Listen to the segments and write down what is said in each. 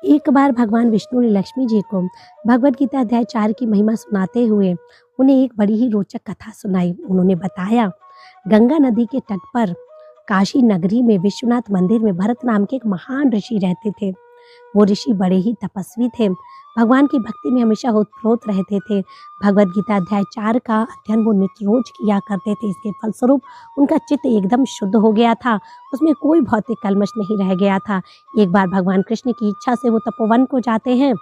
एक बार भगवान विष्णु ने लक्ष्मी जी को भगवद गीता अध्याय 4 की महिमा सुनाते हुए उन्हें एक बड़ी ही रोचक कथा सुनाई। उन्होंने बताया, गंगा नदी के तट पर काशी नगरी में विश्वनाथ मंदिर में भरत नाम के एक महान ऋषि रहते थे। वो ऋषि बड़े ही तपस्वी थे। भगवान की भक्ति में हमेशा ओतप्रोत रहते थे। भगवद गीता अध्याय 4 का अध्ययन वो नित्य रोज किया करते थे। इसके फलस्वरूप उनका चित्त एकदम शुद्ध हो गया था। उसमें कोई भौतिक कल्मश नहीं रह गया था। एक बार भगवान कृष्ण की इच्छा से वो तपोवन को जाते हैं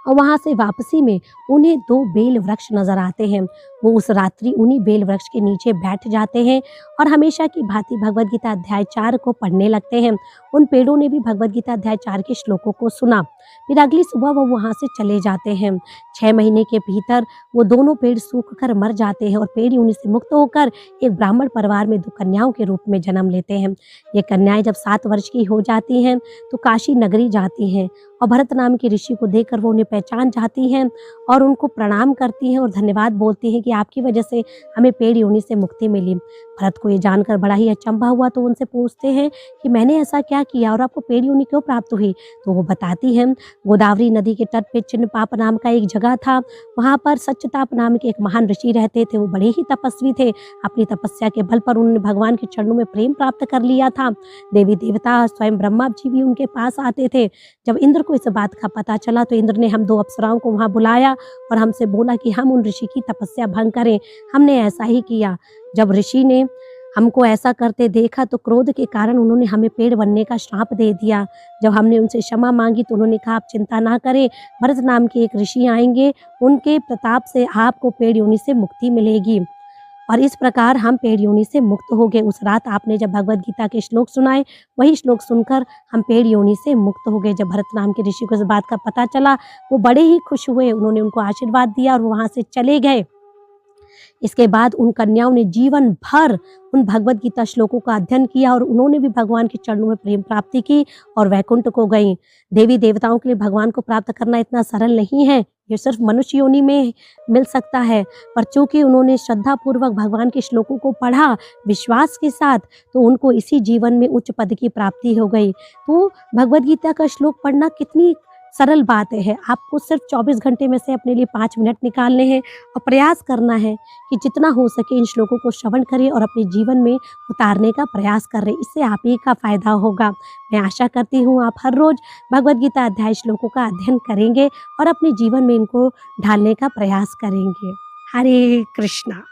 और वहाँ से वापसी में उन्हें 2 बेल वृक्ष नजर आते हैं। वो उस रात्रि उन्हीं बेल वृक्ष के नीचे बैठ जाते हैं और हमेशा की भांति भगवद गीता अध्याय 4 को पढ़ने लगते हैं। उन पेड़ों ने भी भगवद गीता अध्याय 4 के श्लोकों को सुना। फिर अगली सुबह वो वहाँ से चले जाते हैं। 6 महीने के भीतर वो दोनों पेड़ सूख कर मर जाते हैं और पेड़ उन्हीं से मुक्त होकर एक ब्राह्मण परिवार में 2 कन्याओं के रूप में जन्म लेते हैं। ये कन्याएं जब 7 वर्ष की हो जाती हैं तो काशी नगरी जाती हैं और भरत नाम के ऋषि को देखकर वो उन्हें पहचान जाती हैं और उनको प्रणाम करती हैं और धन्यवाद बोलती हैं कि आपकी वजह से हमें पेड़ योनि से मुक्ति मिली। भरत को ये जानकर बड़ा ही अचंभा हुआ तो उनसे पूछते हैं कि मैंने ऐसा क्या किया और आपको पेड़ योनि क्यों प्राप्त हुई। तो वो बताती हैं, गोदावरी नदी के तट पे चिन्नपाप नाम का एक जगह था। वहाँ पर सत्यताप नाम के एक महान ऋषि रहते थे। वो बड़े ही तपस्वी थे। अपनी तपस्या के बल पर उन्होंने भगवान के चरणों में प्रेम प्राप्त कर लिया था। देवी देवता स्वयं ब्रह्मा जी भी उनके पास आते थे। जब इंद्र को इस बात का पता चला तो इंद्र ने हम 2 अप्सराओं को वहाँ बुलाया और हमसे बोला कि हम उन ऋषि की तपस्या भंग करें। हमने ऐसा ही किया। जब ऋषि ने हमको ऐसा करते देखा तो क्रोध के कारण उन्होंने हमें पेड़ बनने का श्राप दे दिया। जब हमने उनसे क्षमा मांगी तो उन्होंने कहा, आप चिंता ना करें, भरत नाम के एक ऋषि आएंगे, उनके प्रताप से आपको पेड़ योनि से मुक्ति मिलेगी। और इस प्रकार हम पेड़ योनि से मुक्त हो गए। उस रात आपने जब भगवद गीता के श्लोक सुनाए, वही श्लोक सुनकर हम पेड़ योनि से मुक्त हो गए। जब भरत नाम के ऋषि को इस बात का पता चला, वो बड़े ही खुश हुए। उन्होंने उनको आशीर्वाद दिया और वो वहाँ से चले गए। इसके बाद उन कन्याओं ने जीवन भर उन भगवद गीता श्लोकों का अध्ययन किया और उन्होंने भी भगवान के चरणों में प्रेम प्राप्ति की और वैकुंठ को गईं। देवी देवताओं के लिए भगवान को प्राप्त करना इतना सरल नहीं है। ये सिर्फ मनुष्य योनि में मिल सकता है। पर चूंकि उन्होंने श्रद्धा पूर्वक भगवान के श्लोकों को पढ़ा विश्वास के साथ, तो उनको इसी जीवन में उच्च पद की प्राप्ति हो गई। तो भगवद गीता का श्लोक पढ़ना कितनी सरल बात है। आपको सिर्फ 24 घंटे में से अपने लिए 5 मिनट निकालने हैं और प्रयास करना है कि जितना हो सके इन श्लोकों को श्रवण करें और अपने जीवन में उतारने का प्रयास करें। इससे आप ही का फायदा होगा। मैं आशा करती हूँ आप हर रोज भगवद गीता अध्याय श्लोकों का अध्ययन करेंगे और अपने जीवन में इनको ढालने का प्रयास करेंगे। हरे कृष्णा।